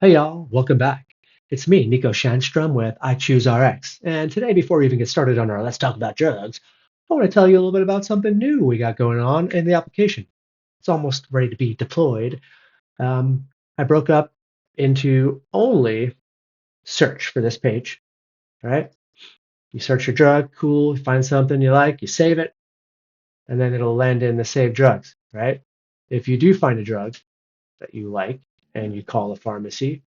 Hey y'all, welcome back. It's me, Nico Shanstrom with iChooseRx. And today, before we even get started on our Let's Talk About Drugs, I want to tell you a little bit about something new we got going on in the application. It's almost ready to be deployed. I broke up into only search for this page, right? You search your drug, cool, you find something you like, you save it, and then it'll land in the saved drugs, right? If you do find a drug that you like and you call the pharmacy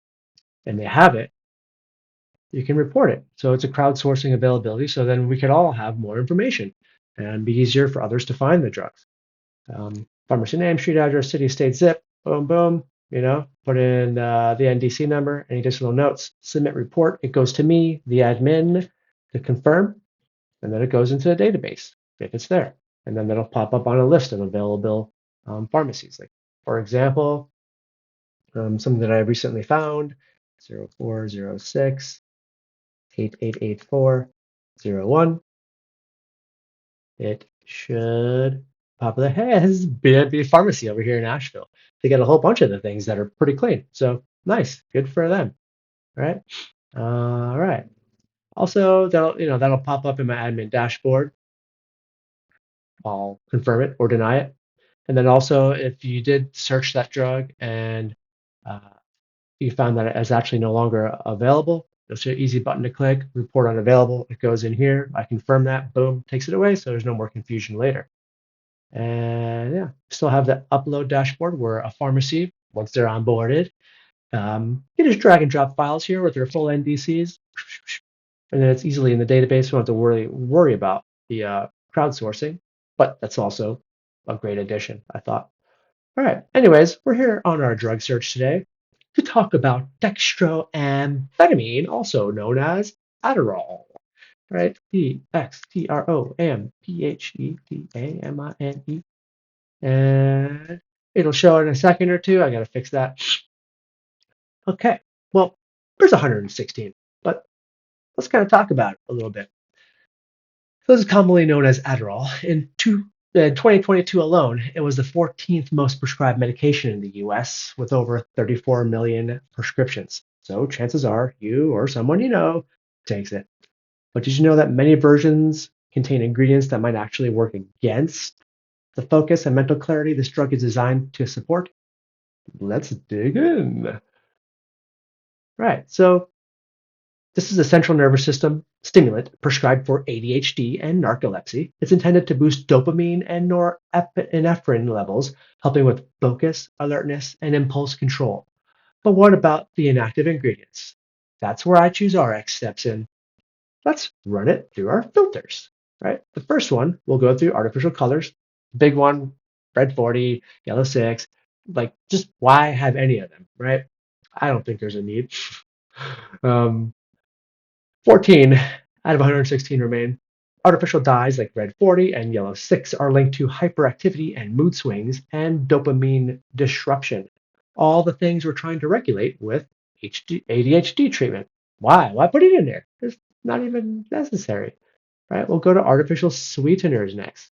and they have it, you can report it. So it's a crowdsourcing availability. So then we could all have more information and be easier for others to find the drugs. Pharmacy name, street address, city, state, zip, boom, boom. Put in the NDC number, any additional notes, submit report. It goes to me, the admin, to confirm, and then it goes into the database if it's there. And then it'll pop up on a list of available pharmacies. Like, for example, something that I recently found 0406 888401. It should pop the has B&B Pharmacy over here in Asheville. They get a whole bunch of the things that are pretty clean. So nice, good for them, right? All right. Also, that'll pop up in my admin dashboard. I'll confirm it or deny it. And then also, if you did search that drug and uh, you found that it is actually no longer available, there's an easy button to click, report unavailable. It goes in here. I confirm that, boom, takes it away. So there's no more confusion later. And yeah, still have the upload dashboard where a pharmacy, once they're onboarded, you just drag and drop files here with their full NDCs, and then it's easily in the database. We don't have to worry about the crowdsourcing, but that's also a great addition, I thought. All right. Anyways, we're here on our drug search today to talk about dextroamphetamine, also known as Adderall, right? Dextroamphetamine. And it'll show in a second or two. I got to fix that. Okay. Well, there's 116, but let's kind of talk about it a little bit. So this is commonly known as Adderall. In 2022 alone, it was the 14th most prescribed medication in the US with over 34 million prescriptions. So chances are you or someone you know takes it. But did you know that many versions contain ingredients that might actually work against the focus and mental clarity this drug is designed to support? Let's dig in. Right. So this is a central nervous system stimulant prescribed for ADHD and narcolepsy. It's intended to boost dopamine and norepinephrine levels, helping with focus, alertness, and impulse control. But what about the inactive ingredients? That's where iChooseRx steps in. Let's run it through our filters, right? The first one, we'll go through artificial colors. Big one, red 40, yellow 6. Like, just why have any of them, right? I don't think there's a need. um, 14 out of 116 remain. Artificial dyes like red 40 and yellow 6 are linked to hyperactivity and mood swings and dopamine disruption. All the things we're trying to regulate with ADHD treatment. Why? Why put it in there? It's not even necessary, right? We'll go to artificial sweeteners next.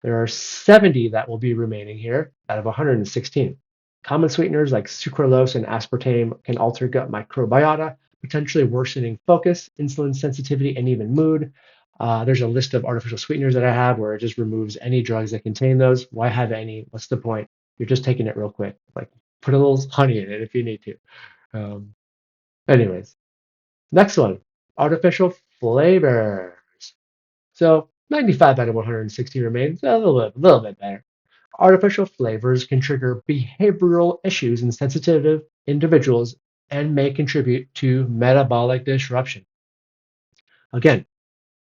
There are 70 that will be remaining here out of 116. Common sweeteners like sucralose and aspartame can alter gut microbiota, potentially worsening focus, insulin sensitivity, and even mood. There's a list of artificial sweeteners that I have where it just removes any drugs that contain those. Why have any? What's the point? You're just taking it real quick. Like put a little honey in it if you need to. Um, anyways, next one, artificial flavors. So 95 out of 160 remains, a little bit better. Artificial flavors can trigger behavioral issues in sensitive individuals and may contribute to metabolic disruption. Again,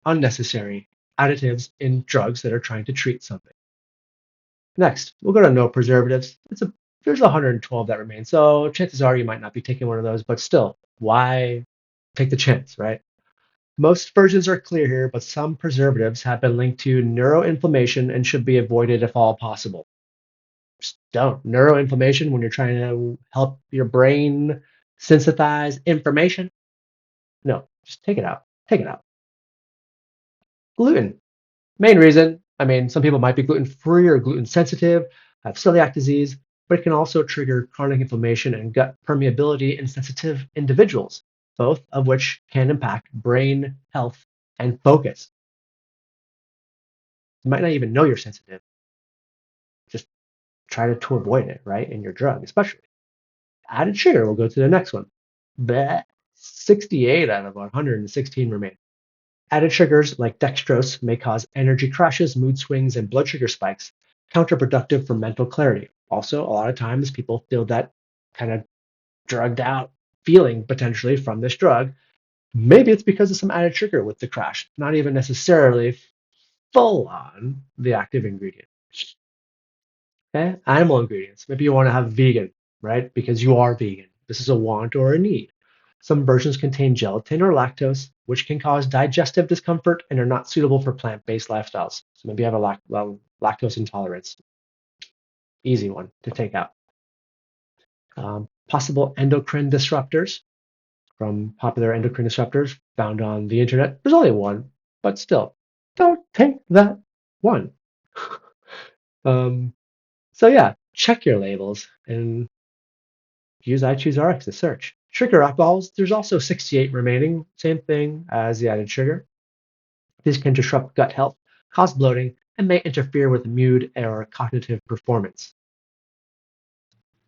unnecessary additives in drugs that are trying to treat something. Next, we'll go to no preservatives. There's 112 that remain, so chances are you might not be taking one of those, but still, why take the chance, right? Most versions are clear here, but some preservatives have been linked to neuroinflammation and should be avoided if all possible. Just don't. Neuroinflammation when you're trying to help your brain synthesize information. No, just take it out. Take it out. Gluten. Main reason, I mean, some people might be gluten free or gluten sensitive, have celiac disease. but it can also trigger chronic inflammation and gut permeability in sensitive individuals, both of which can impact brain health and focus. You might not even know you're sensitive. Just try to avoid it, right? In your drug, especially. Added sugar, we'll go to the next one. Bleh. 68 out of 116 remain. Added sugars like dextrose may cause energy crashes, mood swings, and blood sugar spikes, counterproductive for mental clarity. Also, a lot of times people feel that kind of drugged out feeling potentially from this drug. Maybe it's because of some added sugar with the crash, not even necessarily full on the active ingredient. Okay, animal ingredients. Maybe you want to have vegan, right? Because you are vegan. This is a want or a need. Some versions contain gelatin or lactose, which can cause digestive discomfort and are not suitable for plant-based lifestyles. So maybe you have a lactose intolerance. Easy one to take out. Possible endocrine disruptors from popular endocrine disruptors found on the internet. There's only one, but still, don't take that one. So yeah, check your labels and use iChooseRx to search. Sugar alcohols, there's also 68 remaining, same thing as the added sugar. These can disrupt gut health, cause bloating, and may interfere with mood or cognitive performance.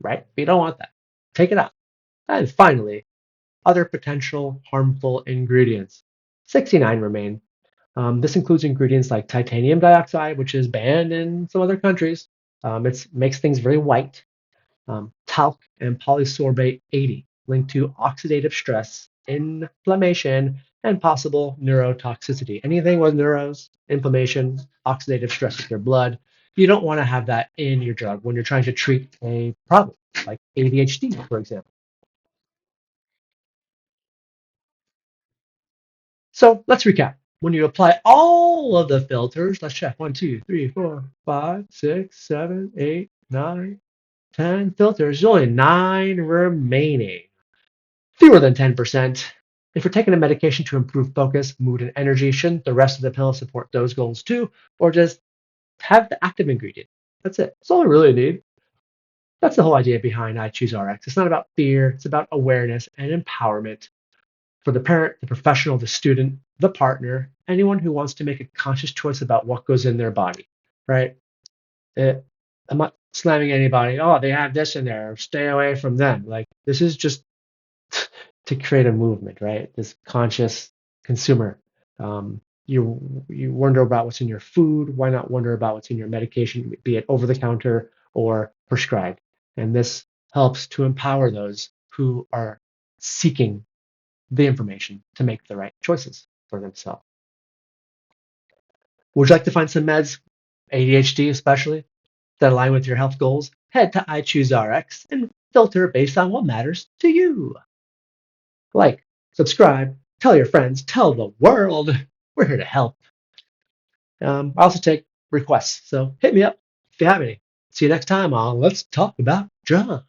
Right? You don't want that. Take it out. And finally, other potential harmful ingredients. 69 remain. This includes ingredients like titanium dioxide, which is banned in some other countries. It makes things very white. Talc and polysorbate 80, linked to oxidative stress, inflammation, and possible neurotoxicity. Anything with neuros, inflammation, oxidative stress with your blood, you don't want to have that in your drug when you're trying to treat a problem like ADHD, for example. So let's recap. When you apply all of the filters, let's check 1, 2, 3, 4, 5, 6, 7, 8, 9, 10 filters. There's only 9 remaining. Fewer than 10%. If you're taking a medication to improve focus, mood, and energy, shouldn't the rest of the pill support those goals too? Or just have the active ingredient? That's it. That's all I really need. That's the whole idea behind iChooseRx. It's not about fear, it's about awareness and empowerment for the parent, the professional, the student, the partner, anyone who wants to make a conscious choice about what goes in their body, right? I'm not slamming anybody. Oh, they have this in there. Stay away from them. Like, this is just to create a movement, right? This conscious consumer. You wonder about what's in your food. Why not wonder about what's in your medication, be it over the counter or prescribed? And this helps to empower those who are seeking the information to make the right choices for themselves. Would you like to find some meds, ADHD especially, that align with your health goals? Head to iChooseRx and filter based on what matters to you. Like, subscribe, tell your friends, tell the world. We're here to help. I also take requests, so hit me up if you have any. See you next time on Let's Talk About Drugs.